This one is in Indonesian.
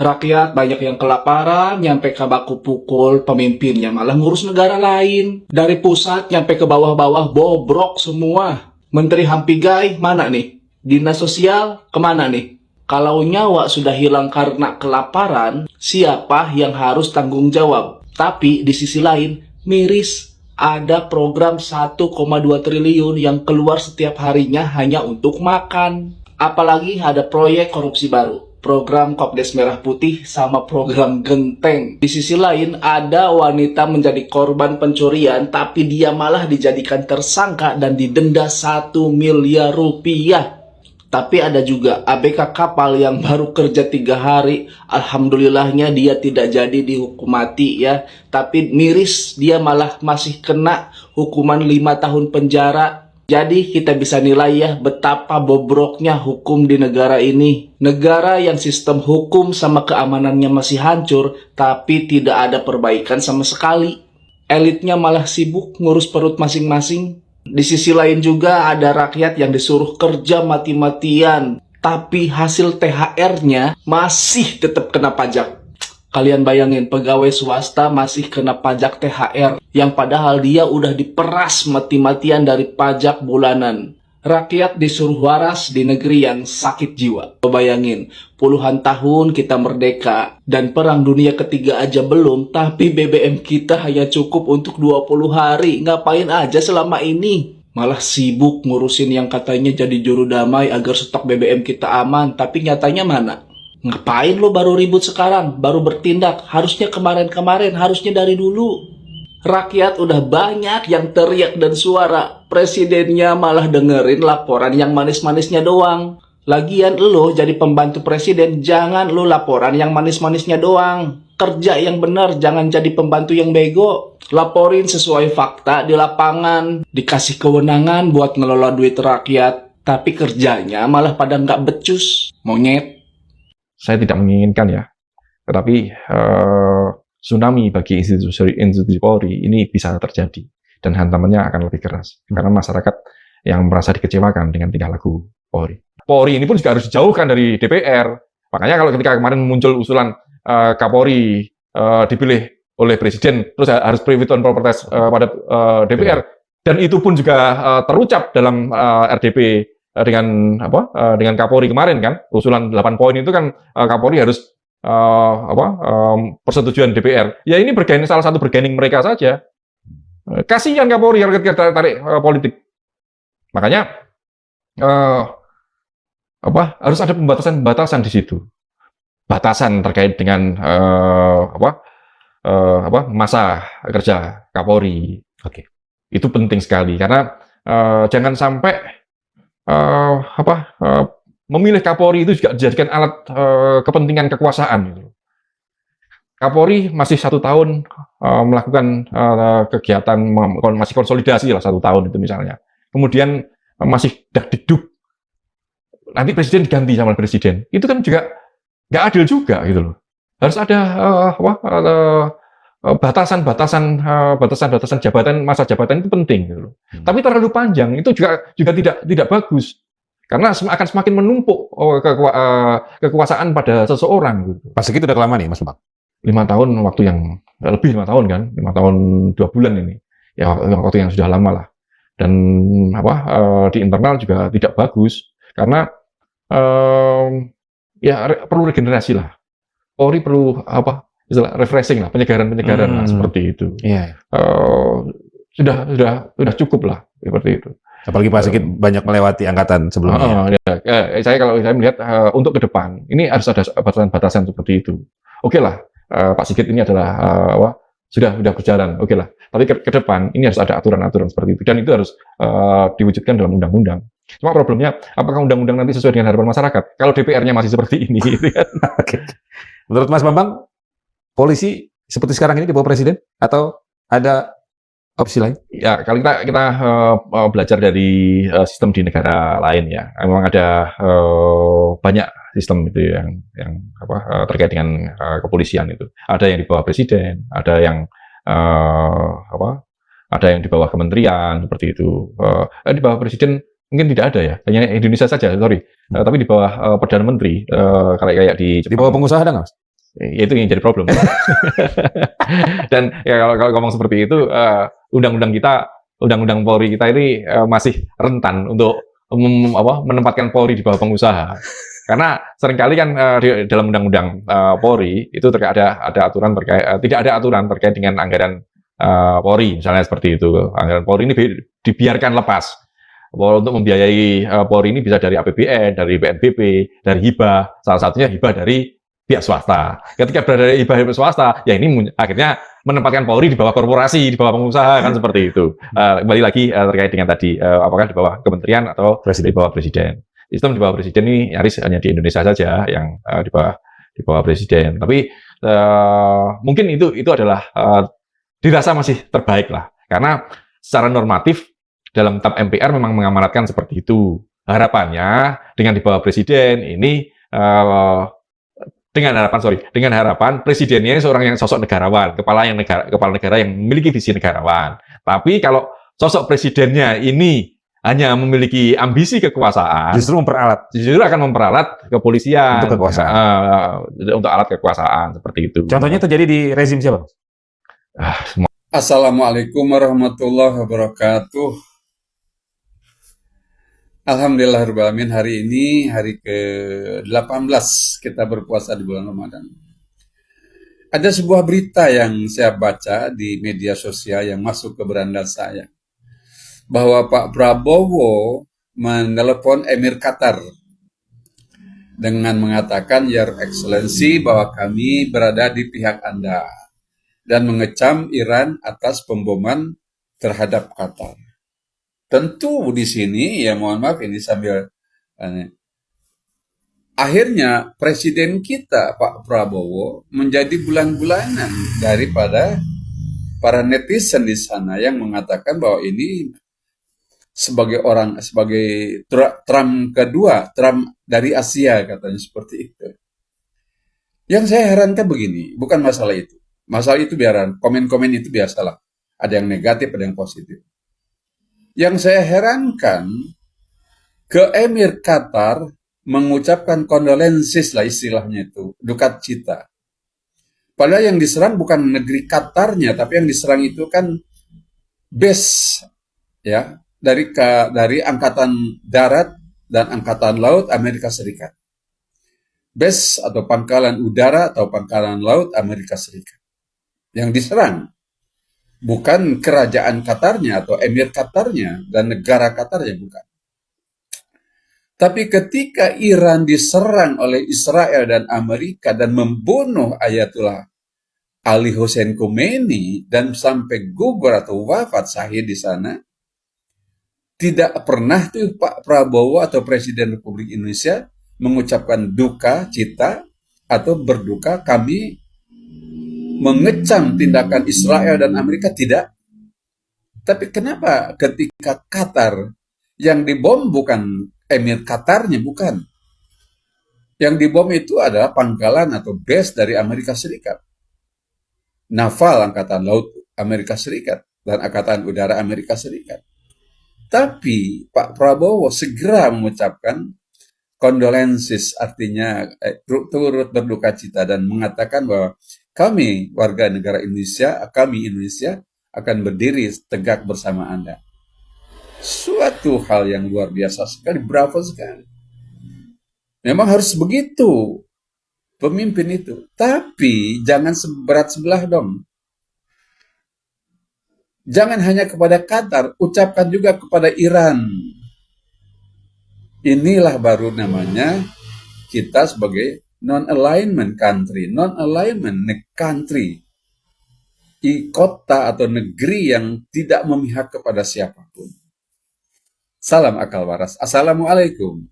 Rakyat banyak yang kelaparan, nyampe ke baku pukul, pemimpinnya malah ngurus negara lain. Dari pusat nyampe ke bawah-bawah bobrok semua. Menteri Hampigai mana nih? Dinas sosial kemana nih? Kalau nyawa sudah hilang karena kelaparan, siapa yang harus tanggung jawab? Tapi di sisi lain, miris. Ada program 1,2 triliun yang keluar setiap harinya hanya untuk makan. Apalagi ada proyek korupsi baru. Program Kopdes Merah Putih sama program Genteng. Di sisi lain, ada wanita menjadi korban pencurian, tapi dia malah dijadikan tersangka dan didenda 1 miliar rupiah. Tapi ada juga ABK kapal yang baru kerja 3 hari. Alhamdulillahnya dia tidak jadi dihukum mati ya. Tapi miris dia malah masih kena hukuman 5 tahun penjara. Jadi kita bisa nilai ya betapa bobroknya hukum di negara ini. Negara yang sistem hukum sama keamanannya masih hancur, tapi tidak ada perbaikan sama sekali. Elitnya malah sibuk ngurus perut masing-masing. Di sisi lain juga ada rakyat yang disuruh kerja mati-matian, tapi hasil THR-nya masih tetap kena pajak. Kalian bayangin, pegawai swasta masih kena pajak THR, yang padahal dia udah diperas mati-matian dari pajak bulanan. Rakyat disuruh waras di negeri yang sakit jiwa. Bayangin, puluhan tahun kita merdeka, dan perang dunia ketiga aja belum, tapi BBM kita hanya cukup untuk 20 hari. Ngapain aja selama ini? Malah sibuk ngurusin yang katanya jadi juru damai agar stok BBM kita aman, tapi nyatanya mana? Ngapain lo baru ribut sekarang? Baru bertindak? Harusnya kemarin-kemarin, harusnya dari dulu. Rakyat udah banyak yang teriak dan suara. Presidennya malah dengerin laporan yang manis-manisnya doang. Lagian lo jadi pembantu presiden, jangan lo laporan yang manis-manisnya doang. Kerja yang benar, jangan jadi pembantu yang bego. Laporin sesuai fakta di lapangan. Dikasih kewenangan buat ngelola duit rakyat. Tapi kerjanya malah pada nggak becus. Monyet. Saya tidak menginginkan ya. Tetapi tsunami bagi institusi Polri ini bisa terjadi dan hantamannya akan lebih keras karena masyarakat yang merasa dikecewakan dengan tingkah laku Polri. Polri ini pun juga harus dijauhkan dari DPR. Makanya kalau ketika kemarin muncul usulan Kapolri dipilih oleh Presiden terus harus free fit and proper test pada DPR dan itu pun juga terucap dalam RDP dengan Kapolri kemarin kan usulan 8 poin itu kan Kapolri harus persetujuan DPR. Ya ini salah satu bergaining mereka saja. Kasihan Kapolri harus tarik politik. Makanya harus ada pembatasan di situ. Batasan terkait dengan masa kerja Kapolri. Oke. Itu penting sekali karena jangan sampai memilih Kapolri itu juga dijadikan alat kepentingan kekuasaan. Kapolri masih 1 tahun melakukan kegiatan, masih konsolidasi lah 1 tahun itu misalnya. Kemudian masih dak-dikduk. Nanti presiden diganti sama presiden. Itu kan juga nggak adil juga gitu loh. Harus ada batasan jabatan, masa jabatan itu penting gitu loh. Tapi terlalu panjang itu juga tidak bagus. Karena akan semakin menumpuk kekuasaan pada seseorang. Gitu. Pas segitu udah kelamaan nih, Mas Bambang? 5 tahun, waktu yang lebih 5 tahun kan, 5 tahun 2 bulan ini. Ya waktu yang sudah lama lah. Dan di internal juga tidak bagus. Karena perlu regenerasi lah. Polri perlu refreshing lah, penyegaran lah seperti itu. Yeah. Sudah cukup lah seperti itu. Apalagi Pak Sigit banyak melewati angkatan sebelumnya. Kalau saya melihat untuk ke depan ini harus ada batasan-batasan seperti itu. Oke lah, Pak Sigit ini adalah sudah berjalan. Oke lah. Tapi ke depan ini harus ada aturan-aturan seperti itu dan itu harus diwujudkan dalam undang-undang. Cuma problemnya apakah undang-undang nanti sesuai dengan harapan masyarakat? Kalau DPR-nya masih seperti ini. Gitu kan? Oke. Menurut Mas Bambang, polisi seperti sekarang ini di bawah presiden atau ada opsi lain? Ya, kalau kita belajar dari sistem di negara lain ya, memang ada banyak sistem itu yang terkait dengan kepolisian itu. Ada yang di bawah presiden, ada yang ada yang di bawah kementerian seperti itu. Di bawah presiden mungkin tidak ada ya, hanya Indonesia saja, sorry. Tapi di bawah perdana menteri, kayak di Jepang. Di bawah pengusaha ada nggak, Mas? itu yang jadi problem. Dan ya kalau ngomong seperti itu, undang-undang Polri kita ini masih rentan untuk menempatkan Polri di bawah pengusaha. Karena seringkali kan dalam undang-undang Polri itu ada aturan terkait tidak ada aturan terkait dengan anggaran Polri, misalnya seperti itu. Anggaran Polri ini dibiarkan lepas. Untuk membiayai Polri ini bisa dari APBN, dari BNPB, dari hibah. Salah satunya hibah dari pihak swasta. Ketika berada di hibah swasta, ya ini akhirnya menempatkan Polri di bawah korporasi, di bawah pengusaha, kan seperti itu. Kembali lagi terkait dengan tadi, apakah di bawah kementerian atau di bawah presiden. Sistem di bawah presiden ini nyaris hanya di Indonesia saja yang di bawah presiden. Tapi mungkin itu adalah dirasa masih terbaik lah. Karena secara normatif dalam TAP MPR memang mengamanatkan seperti itu. Harapannya dengan di bawah presiden ini dengan harapan presidennya seorang yang sosok negarawan, kepala negara yang memiliki visi negarawan. Tapi kalau sosok presidennya ini hanya memiliki ambisi kekuasaan, justru akan memperalat kepolisian untuk kekuasaan, untuk alat kekuasaan seperti itu. Contohnya terjadi di rezim siapa? Assalamualaikum warahmatullahi wabarakatuh. Alhamdulillahirrahmanirrahim, hari ini hari ke-18 kita berpuasa di bulan Ramadan. Ada sebuah berita yang saya baca di media sosial yang masuk ke beranda saya, bahwa Pak Prabowo menelepon Emir Qatar dengan mengatakan, Your Excellency, bahwa kami berada di pihak Anda, dan mengecam Iran atas pemboman terhadap Qatar. Tentu di sini, ya mohon maaf ini sambil akhirnya presiden kita Pak Prabowo menjadi bulan-bulanan daripada para netizen di sana yang mengatakan bahwa ini sebagai Trump kedua, Trump dari Asia, katanya seperti itu. Yang saya herankan begini, bukan masalah itu. Masalah itu biaran, komen-komen itu biasalah. Ada yang negatif, ada yang positif. Yang saya herankan, ke Emir Qatar mengucapkan kondolensis lah istilahnya itu, duka cita. Padahal yang diserang bukan negeri Qatarnya, tapi yang diserang itu kan base ya dari Angkatan Darat dan Angkatan Laut Amerika Serikat. Base atau pangkalan udara atau pangkalan laut Amerika Serikat. Yang diserang bukan kerajaan Qatarnya atau emir Qatarnya dan negara Qatarnya, bukan. Tapi ketika Iran diserang oleh Israel dan Amerika dan membunuh Ayatullah Ali Hussein Khomeini dan sampai gugur atau wafat syahid di sana, tidak pernah tuh Pak Prabowo atau Presiden Republik Indonesia mengucapkan duka cita atau berduka, kami mengecam tindakan Israel dan Amerika, tidak. Tapi kenapa ketika Qatar yang dibom bukan emir Qatarnya, bukan. Yang dibom itu adalah pangkalan atau base dari Amerika Serikat. Naval Angkatan Laut Amerika Serikat dan Angkatan Udara Amerika Serikat. Tapi Pak Prabowo segera mengucapkan kondolensis, artinya turut berduka cita dan mengatakan bahwa kami warga negara Indonesia, kami Indonesia akan berdiri tegak bersama Anda. Suatu hal yang luar biasa sekali, bravo sekali. Memang harus begitu pemimpin itu. Tapi jangan seberat sebelah dong. Jangan hanya kepada Qatar, ucapkan juga kepada Iran. Inilah baru namanya kita sebagai non-alignment country, non-alignment country, kota atau negeri yang tidak memihak kepada siapapun. Salam akal waras. Assalamualaikum.